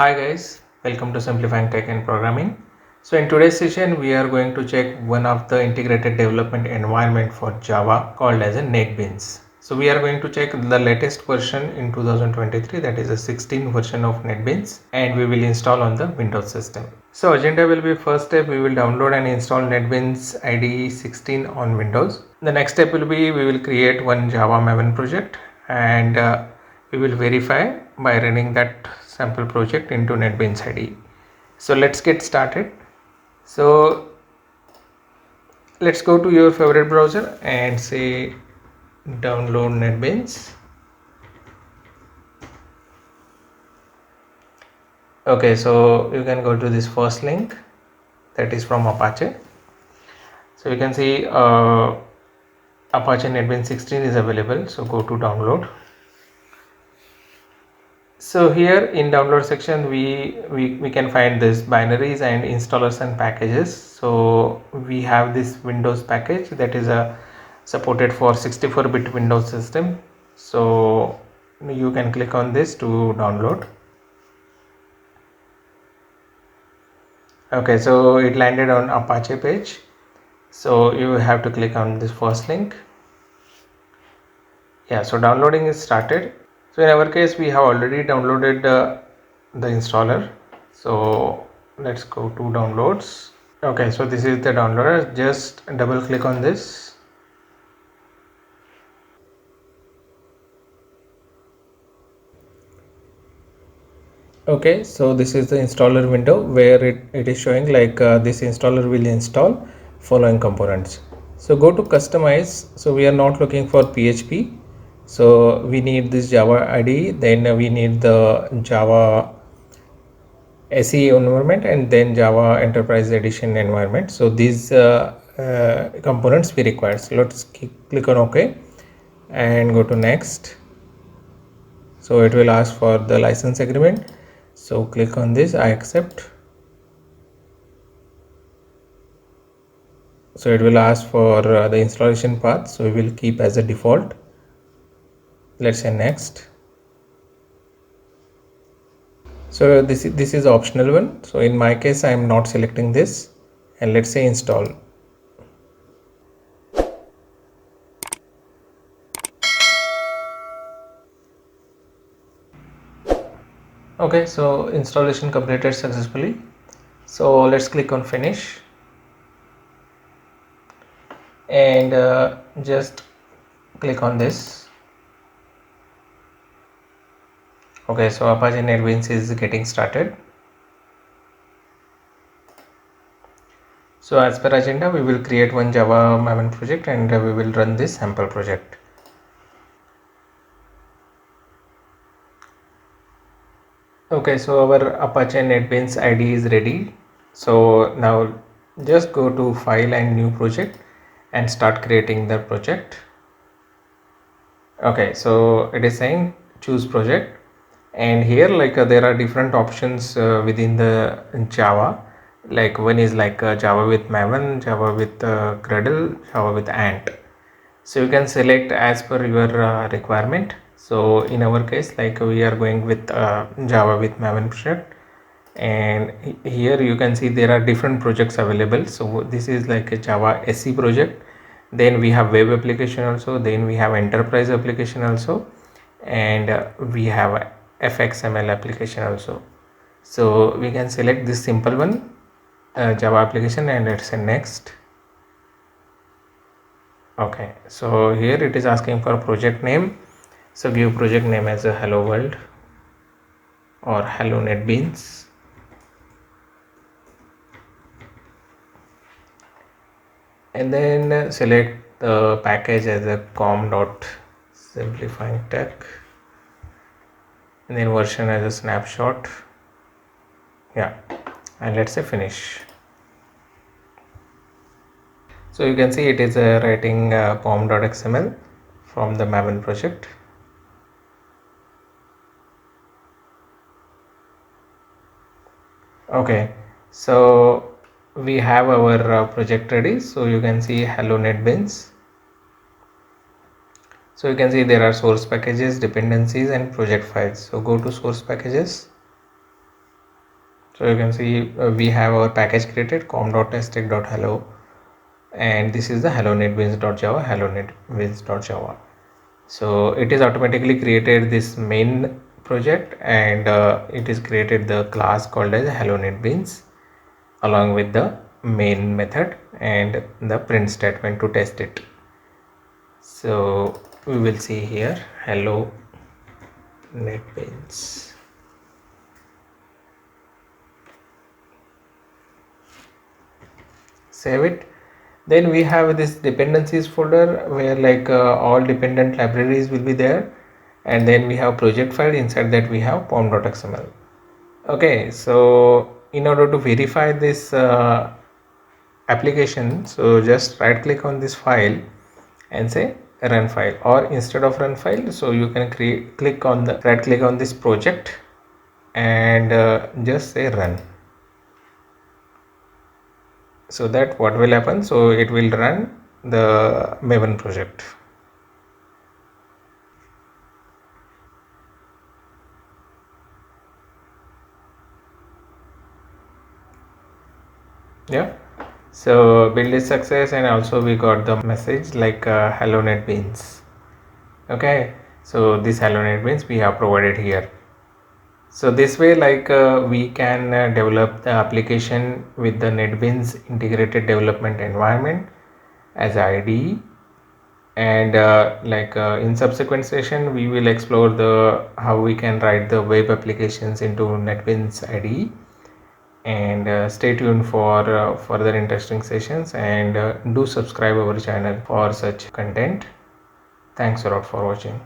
Hi guys, welcome to Simplifying Tech and Programming. So in today's session we are going to check one of the integrated development environment for Java called as a NetBeans. So we are going to check the latest version in 2023, that is a 16 version of NetBeans, and we will install on the Windows system. So agenda will be, first step we will download and install NetBeans IDE 16 on Windows. The next step will be we will create one Java Maven project, and we will verify by running that sample project into NetBeans IDE. So let's get started. So let's go to your favorite browser and say download NetBeans. Okay, so you can go to this first link, that is from Apache. So you can see Apache NetBeans 16 is available, so go to download. So here in download section we can find this binaries and installers and packages. So we have this Windows package that is supported for 64-bit Windows system. So you can click on this to download. Okay, so it landed on Apache page. So you have to click on this first link. Yeah, so downloading is started. So in our case we have already downloaded the installer. So let's go to downloads. Okay, so this is the downloader. Just double click on this. Okay, so this is the installer window where it is showing like this installer will install following components. So go to customize. So we are not looking for PHP. So we need this Java IDE, then we need the Java SE environment, and then Java Enterprise Edition environment. So these components we require. So let's click on OK and go to next. So it will ask for the license agreement. So click on this, I accept. So it will ask for the installation path. So we will keep as a default. Let's say next. So this is optional one. So in my case I am not selecting this, and let's say install. Okay, so installation completed successfully. So let's click on finish and just click on this. Okay, so Apache NetBeans is getting started. So as per agenda, we will create one Java Maven project and we will run this sample project. Okay, so our Apache NetBeans IDE is ready. So now just go to file and new project and start creating the project. Okay, so it is saying choose project, and here like there are different options within the Java. Like one is like Java with Maven, Java with Gradle, Java with Ant. So you can select as per your requirement. So in our case, like we are going with Java with Maven project, and here you can see there are different projects available. So this is like a Java SE project, then we have web application also, then we have enterprise application also, and we have fxml application also. So we can select this simple one, Java application, and let's say next. Okay, so here it is asking for project name. So give project name as a hello world or hello NetBeans. And then select the package as a com.simplifying tech, and then version as a snapshot. Yeah, and let's say finish. So you can see it is writing com.xml from the Maven project. Okay, so we have our project ready. So you can see hello NetBeans. So you can see there are source packages, dependencies, and project files. So go to source packages. So you can see we have our package created com.testech.hello, and this is the hello netbeans.java, hello netbeans.java. So it is automatically created this main project, and it is created the class called as hello netbeans along with the main method and the print statement to test it. So we will see here hello netbeans. Save it. Then we have this dependencies folder where like all dependent libraries will be there, and then we have project file. Inside that we have pom.xml. Okay, so in order to verify this application, so just right click on this file and say run file, or instead of run file, so you can click on the right click on this project and just say run. So that what will happen, so it will run the Maven project. Yeah, so build is success, and also we got the message like hello netbeans. Okay, so this hello netbeans we have provided here. So this way like we can develop the application with the NetBeans integrated development environment as IDE, and in subsequent session we will explore the how we can write the web applications into NetBeans IDE, and stay tuned for further interesting sessions, and do subscribe our channel for such content. Thanks a lot for watching.